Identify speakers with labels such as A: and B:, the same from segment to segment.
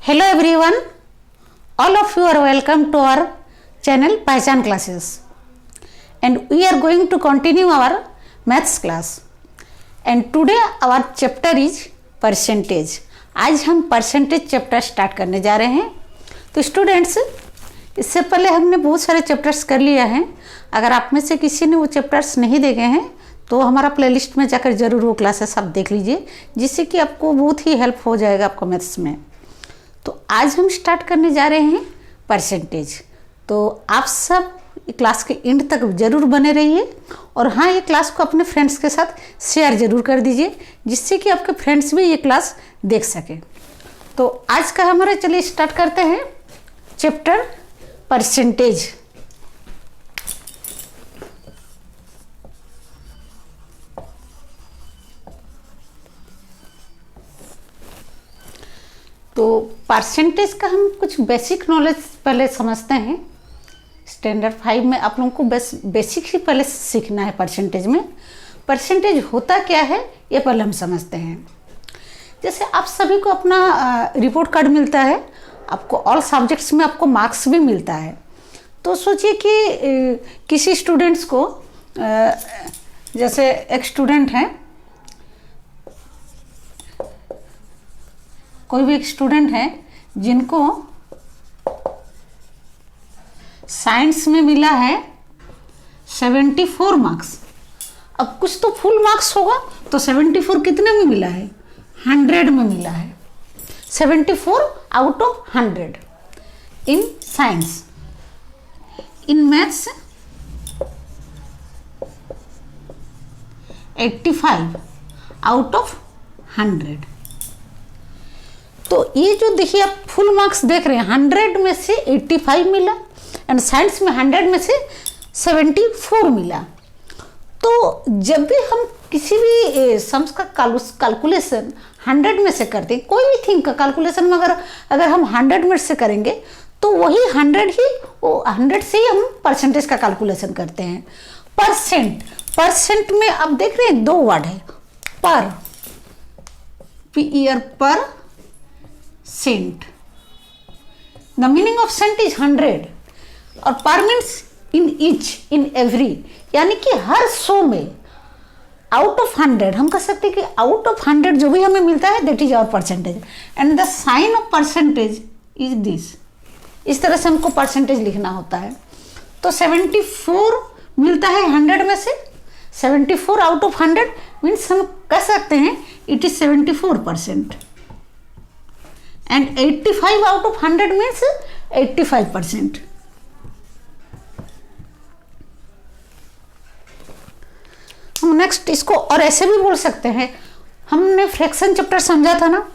A: Hello everyone, all of you are welcome to our channel Pehchan Classes, and we are going to continue our maths class. And today our chapter is percentage. आज हम percentage chapter start करने जा रहे हैं. तो students, इससे पहले हमने बहुत सारे चैप्टर्स कर लिया है. अगर आप में से किसी ने वो चैप्टर्स नहीं देखे हैं तो हमारा प्लेलिस्ट में जाकर ज़रूर वो क्लासेस आप देख लीजिए, जिससे कि आपको बहुत ही हेल्प हो जाएगा आपको मैथ्स में. तो आज हम स्टार्ट करने जा रहे हैं परसेंटेज. तो आप सब क्लास के एंड तक ज़रूर बने रहिए, और हाँ, ये क्लास को अपने फ्रेंड्स के साथ शेयर ज़रूर कर दीजिए, जिससे कि आपके फ्रेंड्स भी ये क्लास देख सकें. तो आज का हमारा, चलिए स्टार्ट करते हैं चैप्टर परसेंटेज. तो परसेंटेज का हम कुछ बेसिक नॉलेज पहले समझते हैं. स्टैंडर्ड 5 में आप लोगों को बेसिक ही पहले सीखना है. परसेंटेज में परसेंटेज होता क्या है ये पहले हम समझते हैं. जैसे आप सभी को अपना रिपोर्ट कार्ड मिलता है, आपको ऑल सब्जेक्ट्स में आपको मार्क्स भी मिलता है. तो सोचिए कि किसी स्टूडेंट्स को, जैसे एक स्टूडेंट है, कोई भी एक स्टूडेंट है जिनको साइंस में मिला है 74 मार्क्स. अब कुछ तो फुल मार्क्स होगा, तो 74 कितने में मिला है? 100 में मिला है. 74 out of 100 in science. In maths 85 out of 100. तो ये जो देखिए आप फुल मार्क्स देख रहे हैं, 100 में से 85 मिला, एंड साइंस में 100 में से 74 मिला. तो जब भी हम किसी भी सम्स का कैलकुलेशन 100 में से करते हैं, कोई भी थिंग का कैलकुलेशन में अगर हम 100 में से करेंगे तो वही 100 से ही हम परसेंटेज का कैलकुलेशन करते हैं. परसेंट में आप देख रहे हैं दो वर्ड है, per, per cent. The meaning of cent is 100 और per means in each, in every, यानी कि हर 100 में आउट ऑफ 100 हम कह सकते हैं कि आउट ऑफ 100 जो भी हमें मिलता है that is our percentage. And the sign of percentage is this. इस तरह से हमको परसेंटेज लिखना होता है. तो 74 मिलता है 100 में से. 74 आउट ऑफ 100 मीन्स हम कह सकते हैं it is 74%. And 85 out of 100 means 85%. हम नेक्स्ट इसको और ऐसे भी बोल सकते हैं. हमने फ्रैक्शन चैप्टर समझा था ना,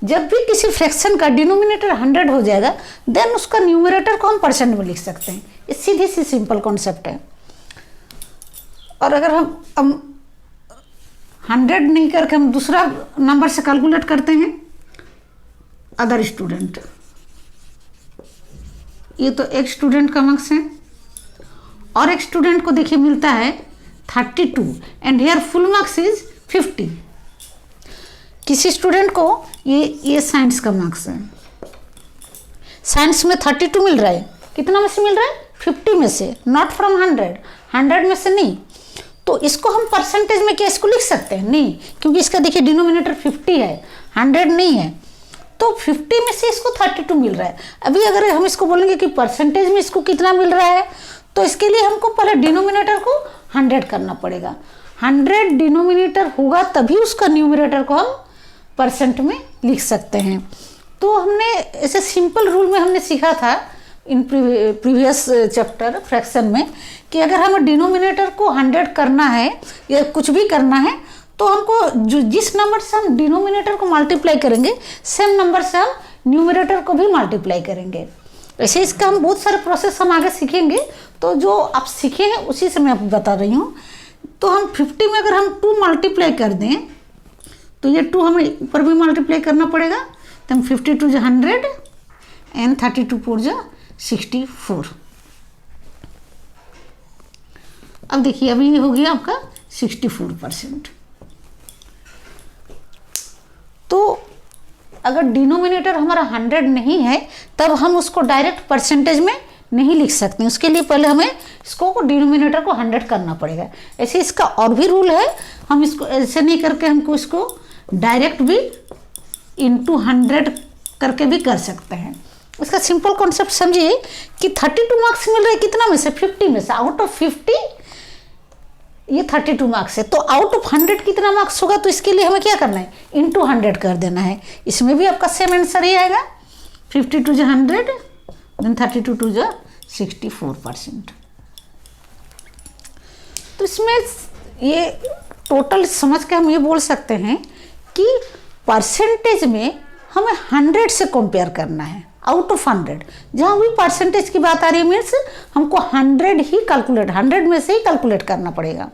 A: जब भी किसी फ्रैक्शन का डिनोमिनेटर 100 हो जाएगा देन उसका न्यूमरेटर को हम परसेंट में लिख सकते हैं. ये सीधी सी सिंपल कॉन्सेप्ट है. और अगर हम 100 नहीं करके हम दूसरा नंबर से कैलकुलेट करते हैं, अदर स्टूडेंट, ये तो एक स्टूडेंट का मार्क्स है, और एक स्टूडेंट को देखिए मिलता है 32 and here full marks is 50. किसी स्टूडेंट को ये साइंस का मार्क्स है. साइंस में 32 मिल रहा है. कितना में से मिल रहा है? 50 में से, नॉट फ्रॉम 100 में से नहीं. तो इसको हम परसेंटेज में क्या इसको लिख सकते हैं? नहीं, क्योंकि इसका देखिए डिनोमिनेटर 50 है, 100 नहीं है. तो 50 में से इसको 32 मिल रहा है. अभी अगर हम इसको बोलेंगे कि परसेंटेज में इसको कितना मिल रहा है, तो इसके लिए हमको पहले डिनोमिनेटर को 100 करना पड़ेगा. 100 डिनोमिनेटर होगा तभी उसका न्यूमरेटर को हम परसेंट में लिख सकते हैं. तो हमने ऐसे सिंपल रूल में हमने सीखा था इन प्रीवियस चैप्टर फ्रैक्शन में, कि अगर हमें डिनोमिनेटर को 100 करना है या कुछ भी करना है, तो हमको जिस नंबर से हम डिनोमिनेटर को मल्टीप्लाई करेंगे सेम नंबर से हम न्यूमरेटर को भी मल्टीप्लाई करेंगे. ऐसे इसका हम बहुत सारे प्रोसेस हम आगे सीखेंगे. तो जो आप सीखे हैं उसी से मैं आपको बता रही हूँ. तो हम 50 में अगर हम 2 मल्टीप्लाई कर दें तो ये 2 हमें ऊपर भी मल्टीप्लाई करना पड़ेगा. तो हम 52 जो 100 एंड 32 4 जो 64. अब देखिए अभी ये हो गया आपका 64%. तो अगर डिनोमिनेटर हमारा 100 नहीं है तब हम उसको डायरेक्ट परसेंटेज में नहीं लिख सकते, उसके लिए पहले हमें इसको डिनोमिनेटर को 100 करना पड़ेगा। ऐसे इसका और भी रूल है, हम इसको ऐसे नहीं करके हमको इसको डायरेक्ट भी इंटू 100 करके भी कर सकते हैं। इसका सिंपल कॉन्सेप्ट समझिए कि 32 मार्क्स मिल रहे कितना में से, 50 में से। आउट ऑफ 50 ये 32 मार्क्स है, तो आउट ऑफ 100 कितना मार्क्स होगा, तो इसके लिए हमें क्या करना है, इंटू 100 कर देना है। इसमें भी आपका सेम आंसर ही आएगा, 50 टू 100 देन 32 टू 64%। तो इसमें ये टोटल समझ के हम ये बोल सकते हैं कि परसेंटेज में हमें 100 से कंपेयर करना है, आउट ऑफ 100। जहाँ भी परसेंटेज की बात आ रही है मीन्स हमको 100 ही कैलकुलेट, 100 में से ही कैलकुलेट करना पड़ेगा।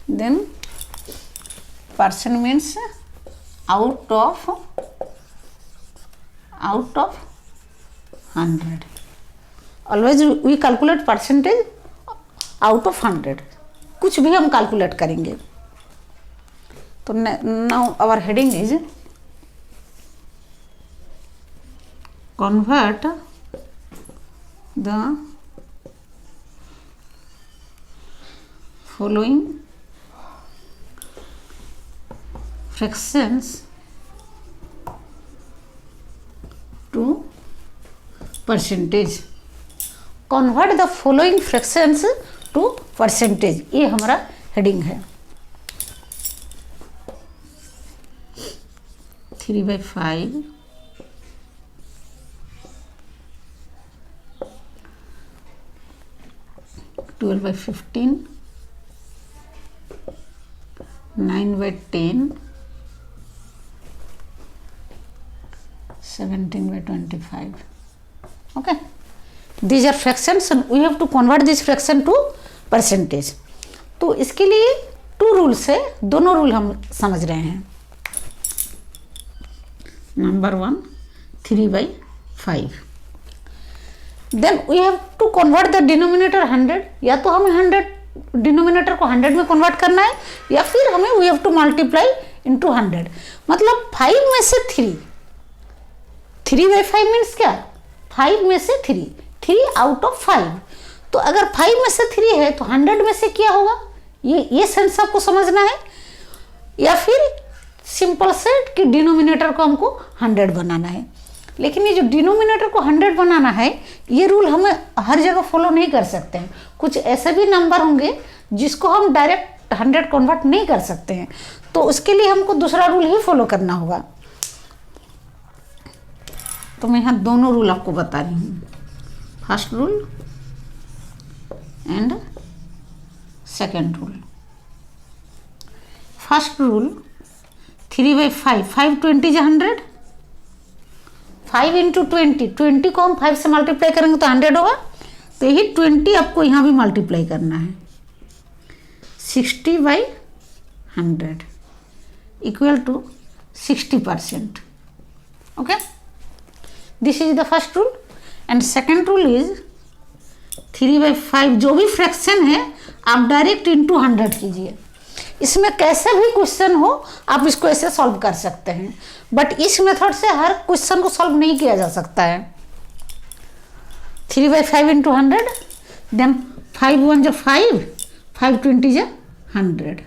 A: Then percent means out of 100. Always we calculate percentage out of 100, कुछ भी हम कैलकुलेट करेंगे। तो now our heading is convert the following fractions to percentage। convert the following fractions to percentage, ये हमारा हेडिंग है। 3/5 12/15 9/10 17/25. Okay, these are fractions and we have to convert this fraction to percentage। तो इसके लिए 2 rules है, दोनों rule हम समझ रहे हैं। Number 1 3/5, then we have to convert the denominator 100, या तो हमें 100 डिनोमिनेटर को 100 में कन्वर्ट करना है, या फिर हमें we have to multiply into 100। मतलब 5 में से 3/5 मीन्स क्या, 5 में से 3 आउट ऑफ 5। तो अगर 5 में से 3 है तो 100 में से क्या होगा, ये सेंस आपको समझना है। या फिर सिंपल सेट कि डिनोमिनेटर को हमको 100 बनाना है। लेकिन ये जो डिनोमिनेटर को 100 बनाना है, ये रूल हमें हर जगह फॉलो नहीं कर सकते हैं। कुछ ऐसे भी नंबर होंगे जिसको हम डायरेक्ट 100 कन्वर्ट नहीं कर सकते हैं, तो उसके लिए हमको दूसरा रूल ही फॉलो करना होगा। तो मैं यहाँ दोनों रूल आपको बता रही हूँ, first rule and second rule. First rule 3/5, 5 20 जा 100, 5 इंटू 20 को हम 5 से मल्टीप्लाई करेंगे तो 100 होगा। तो यही 20 आपको यहाँ भी मल्टीप्लाई करना है, 60/100 equal to 60%। Okay, this is the first rule. And second rule is 3/5, जो भी फ्रैक्शन है आप डायरेक्ट इंटू 100 कीजिए। इसमें कैसे भी क्वेश्चन हो आप इसको ऐसे सॉल्व कर सकते हैं, बट इस मेथड से हर क्वेश्चन को सॉल्व नहीं किया जा सकता है। 3/5 इंटू 100, देन 5 1 जा 5, 5 20 जा 100,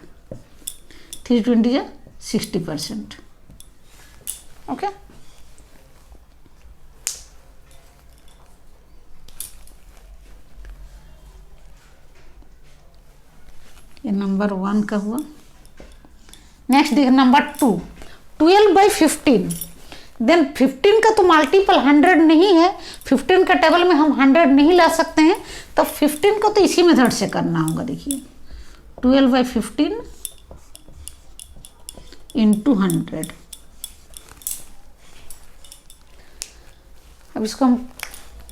A: 3 20 जा 60%। ओके, ये नंबर 1 का हुआ। नेक्स्ट देखिए नंबर 2, 12/15। देन 15 का तो मल्टीपल 100 नहीं है, 15 का टेबल में हम 100 नहीं ला सकते हैं, तो 15 को तो इसी मेथड से करना होगा। देखिए 12/15 इंटू 100। अब इसको हम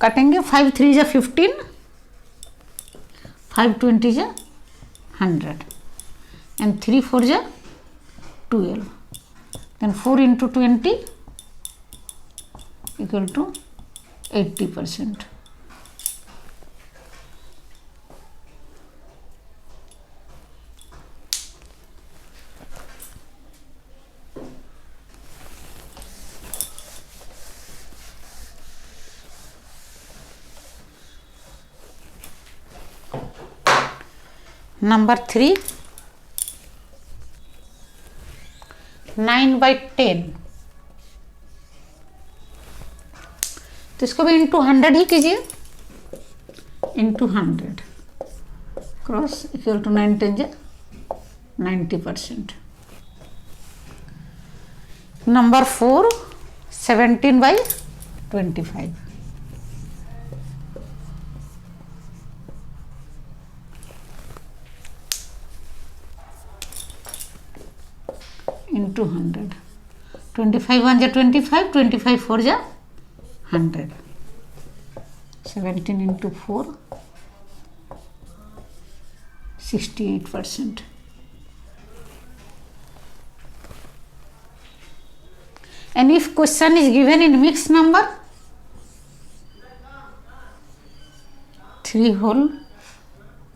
A: काटेंगे, 5 3 जा 15, 5 20 जा 100, and 3 4 जा 12, then 4 into 20 equal to 80%. Number 3, 9/10, तो इसको भी इंटू 100 ही कीजिए, into 100 cross equal to 9 10 90%. Number 4, 17/25, into 100. 25 1 जा 25, 25 4 जा 100. 17 into 4, 68%. And if question is given in mixed number, 3 whole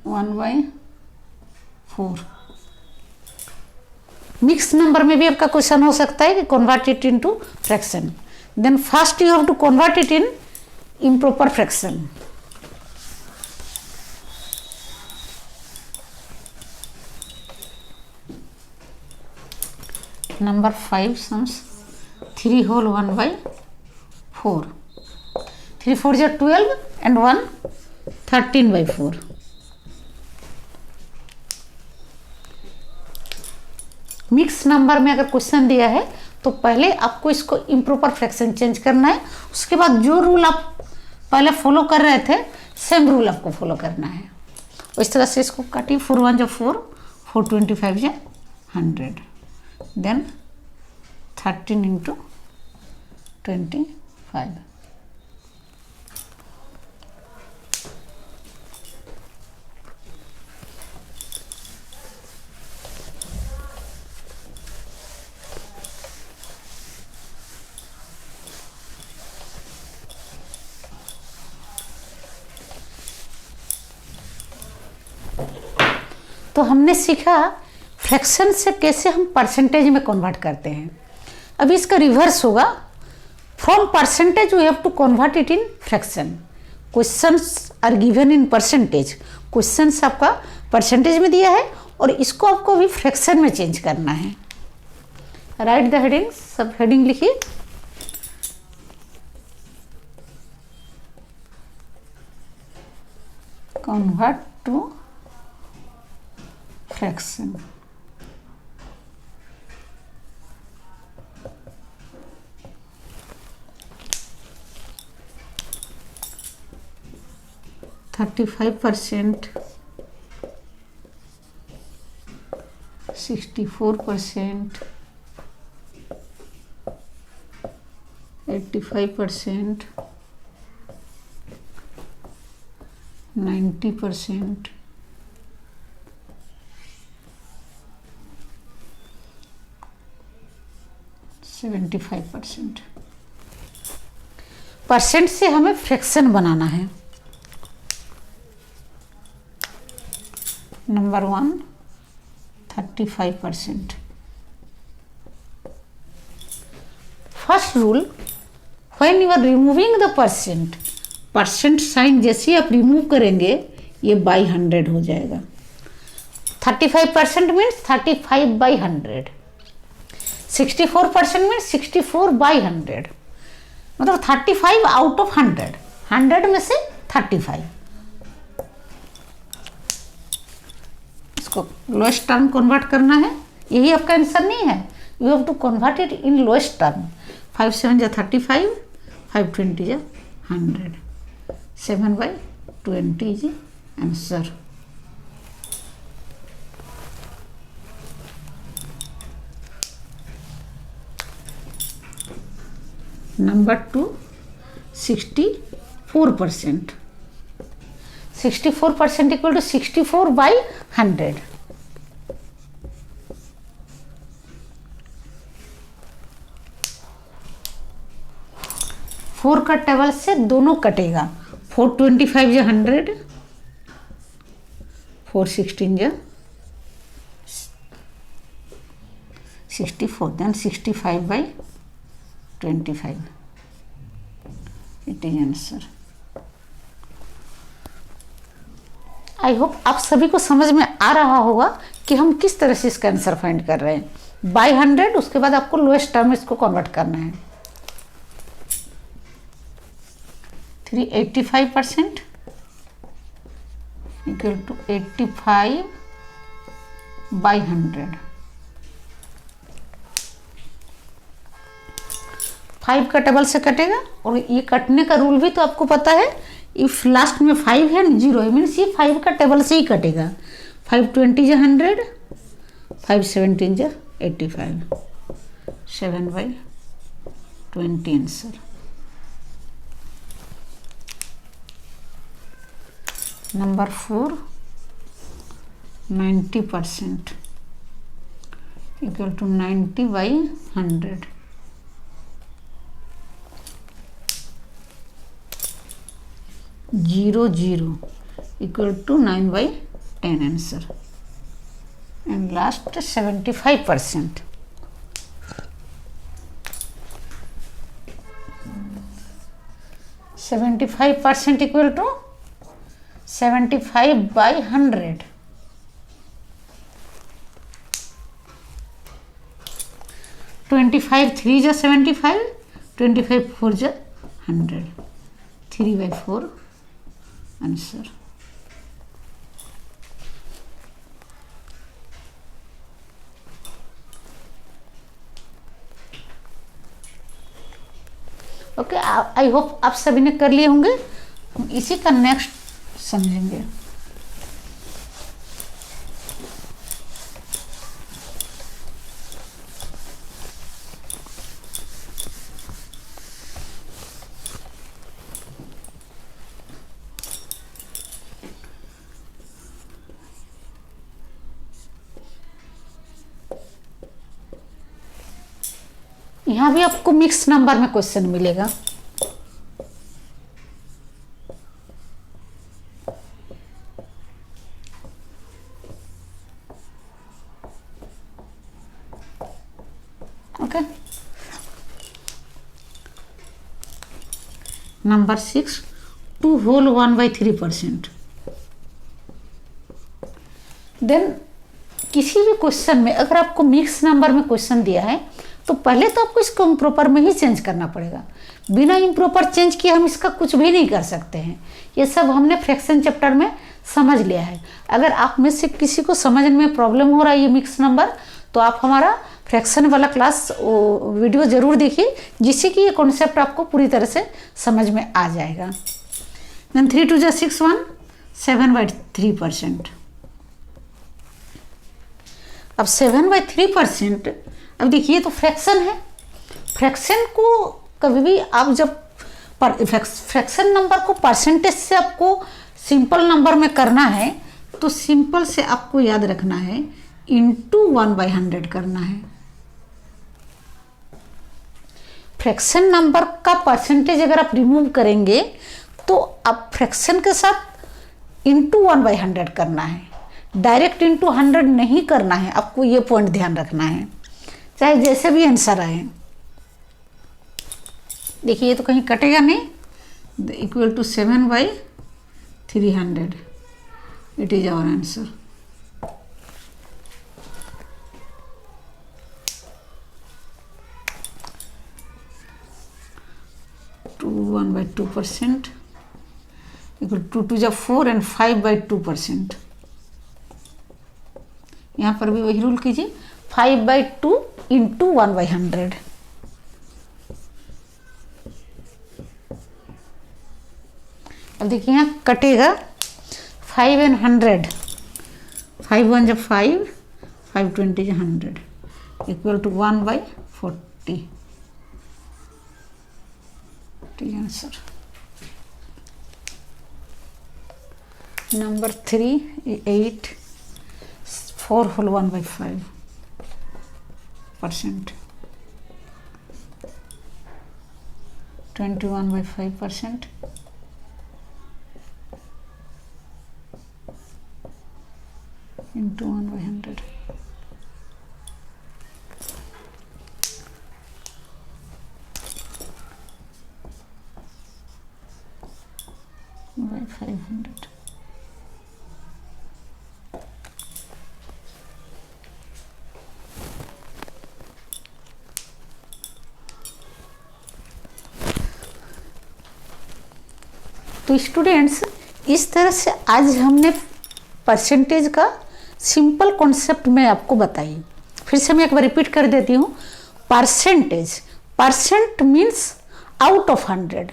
A: 1/4. Mix number में भी आपका क्वेश्चन हो सकता है कि convert it into fraction. Then first you have to convert it in improper fraction. Number 5 sums 3 whole 1/4. 3 4 जा 12 and 1 13/4. मिक्स नंबर में अगर क्वेश्चन दिया है तो पहले आपको इसको इम्प्रॉपर फ्रैक्शन चेंज करना है. उसके बाद जो रूल आप पहले फॉलो कर रहे थे सेम रूल आपको फॉलो करना है. इस तरह से इसको काटिए. 4 1 जा 4, 4 25 जा 100, देन 13 into 25. तो हमने सीखा फ्रैक्शन से कैसे हम परसेंटेज में कन्वर्ट करते हैं. अभी इसका रिवर्स होगा. From percentage we have to convert it in fraction. Questions are given in percentage. Questions आपका परसेंटेज में दिया है और इसको आपको अभी फ्रैक्शन में चेंज करना है. Write the heading. सब हेडिंग लिखिए. Convert to fraction. %35, 64%, 85%, 90%, 75%. परसेंट से हमें फ्रैक्शन बनाना है. Number 1, 35%. First rule, when you are removing the percent, percent sign जैसे आप रिमूव करेंगे ये बाई 100 हो जाएगा. 35% मीन्स 35/100. 64% मीन्स 64/100. मतलब 35 आउट ऑफ 100. 100 में से 35. इसको लोएस्ट टर्म कन्वर्ट करना है. यही आपका आंसर नहीं है. You have to convert it in lowest term. 5 7 जा 35, 5 20 जा 100. 7/20 is answer. Number 2, 64%. 64% equal to 64/100. 4 का टेबल से दोनों कटेगा, 425 जा 100, 416 जा 64, then 65/25, it is answer. I hope आप सभी को समझ में आ रहा होगा कि हम किस तरह से इसका आंसर फाइंड कर रहे हैं। बाय 100, उसके बाद आपको लोएस्ट टर्म इसको कन्वर्ट करना है। 385% इक्वल टू 85/100। 5 का टेबल से कटेगा, और ये कटने का रूल भी तो आपको पता है, इफ लास्ट में 5 है 0 है, मीन्स ये 5 का टेबल से ही कटेगा। 520 जा 100, 517 जा 85, 7/20 answer. Number 4, 90% equal to 90/100। 0 equal to 9/10 answer. And last 75%। 75% equal to 75/100। 25 3 जा 75, 25 4 जा 100, 3/4 आंसर। ओके, आई होप आप सभी ने कर लिए होंगे। हम इसी का नेक्स्ट समझेंगे। यहाँ भी आपको मिक्स नंबर में क्वेश्चन मिलेगा। Okay, number 6, 2 whole 1/3%। देन किसी भी क्वेश्चन में अगर आपको मिक्स नंबर में क्वेश्चन दिया है तो पहले तो आपको इसको इम्प्रॉपर में ही चेंज करना पड़ेगा। बिना इम्प्रॉपर चेंज किए हम इसका कुछ भी नहीं कर सकते हैं। ये सब हमने फ्रैक्शन चैप्टर में समझ लिया है। अगर आप में से किसी को समझने में प्रॉब्लम हो रहा है ये मिक्स नंबर, तो आप हमारा फ्रैक्शन वाला क्लास वीडियो ज़रूर देखिए, जिससे कि ये कॉन्सेप्ट आपको पूरी तरह से समझ में आ जाएगा। देन 3 2 जा 6 1, 7/3%। अब 7/3%, अब देखिए तो फ्रैक्शन है। फ्रैक्शन को कभी भी आप जब फ्रैक्शन नंबर को परसेंटेज से आपको सिंपल नंबर में करना है तो सिंपल से आपको याद रखना है इंटू 1/100 करना है। फ्रैक्शन नंबर का परसेंटेज अगर आप रिमूव करेंगे तो आप फ्रैक्शन के साथ इंटू 1/100 करना है, डायरेक्ट इंटू 100 नहीं करना है। आपको ये पॉइंट ध्यान रखना है, चाहे जैसे भी आंसर आए। देखिए ये तो कहीं कटेगा नहीं। Equal to 7/300, it is our answer. Two 1/2% equal to 2 जा 4 एंड 5/2%। यहाँ पर भी वही रूल कीजिए, 5/2 इंटू 1/100। अब देखिए यहाँ कटेगा 5 एंड 100, 5 1 जा 5, 5 20 जा 100 equal to 1/40। Answer. Number 3 8, 4 whole 1/5%। 21/5% into 1/100. by 500. तो स्टूडेंट्स, इस तरह से आज हमने परसेंटेज का सिंपल कॉन्सेप्ट मैं आपको बताई। फिर से मैं एक बार रिपीट कर देती हूँ। Percentage, percent means out of 100,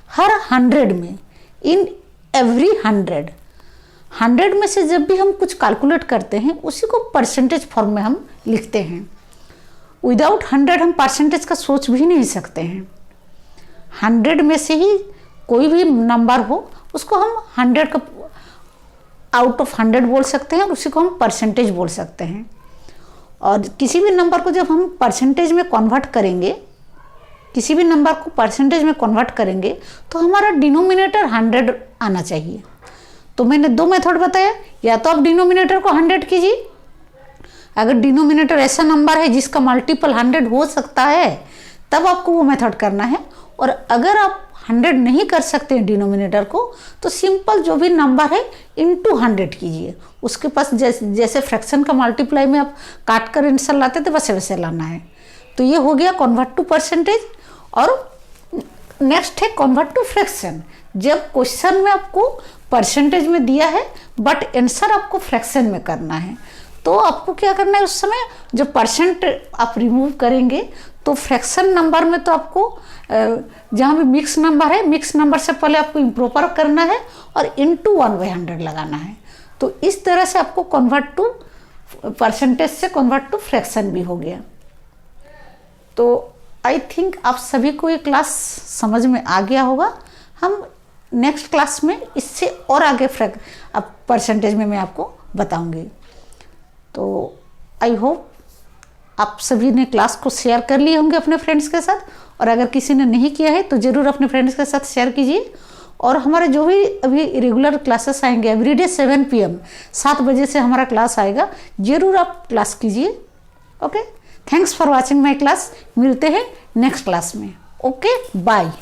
A: हर 100 में, इन एवरी 100 में से जब भी हम कुछ कैलकुलेट करते हैं उसी को परसेंटेज फॉर्म में हम लिखते हैं। विदाउट 100 हम परसेंटेज का सोच भी नहीं सकते हैं। 100 में से ही कोई भी नंबर हो उसको हम 100 का आउट ऑफ 100 बोल सकते हैं और उसी को हम परसेंटेज बोल सकते हैं। और किसी भी नंबर को जब हम परसेंटेज में कन्वर्ट करेंगे, किसी भी नंबर को परसेंटेज में कन्वर्ट करेंगे तो हमारा डिनोमिनेटर 100 आना चाहिए। तो मैंने दो मेथड बताया, या तो आप डिनोमिनेटर को 100 कीजिए, अगर डिनोमिनेटर ऐसा नंबर है जिसका मल्टीपल 100 हो सकता है तब आपको वो मेथड करना है। और अगर आप 100 नहीं कर सकते हैं डिनोमिनेटर को तो सिंपल जो भी नंबर है इनटू 100 कीजिए। उसके पास जैसे फ्रैक्शन का मल्टीप्लाई में आप काट कर आंसर लाते थे वैसे वैसे लाना है। तो ये हो गया कन्वर्ट टू परसेंटेज। और नेक्स्ट है कन्वर्ट टू फ्रैक्शन। जब क्वेश्चन में आपको परसेंटेज में दिया है बट आंसर आपको फ्रैक्शन में करना है तो आपको क्या करना है, उस समय जब परसेंट आप रिमूव करेंगे तो फ्रैक्शन नंबर में तो आपको जहाँ भी मिक्स नंबर है, मिक्स नंबर से पहले आपको इम्प्रॉपर करना है और इनटू 1/100 लगाना है। तो इस तरह से आपको कन्वर्ट टू परसेंटेज से कन्वर्ट टू फ्रैक्शन भी हो गया। तो आई थिंक आप सभी को ये क्लास समझ में आ गया होगा। हम नेक्स्ट क्लास में इससे और आगे अब परसेंटेज में मैं आपको बताऊंगी। तो आई होप आप सभी ने क्लास को शेयर कर लिए होंगे अपने फ्रेंड्स के साथ, और अगर किसी ने नहीं किया है तो ज़रूर अपने फ्रेंड्स के साथ शेयर कीजिए। और हमारे जो भी अभी रेगुलर क्लासेस आएंगे एवरीडे 7 PM 7 बजे से हमारा क्लास आएगा, ज़रूर आप क्लास कीजिए। Okay, thanks for watching my class. मिलते हैं नेक्स्ट क्लास में। Okay, bye.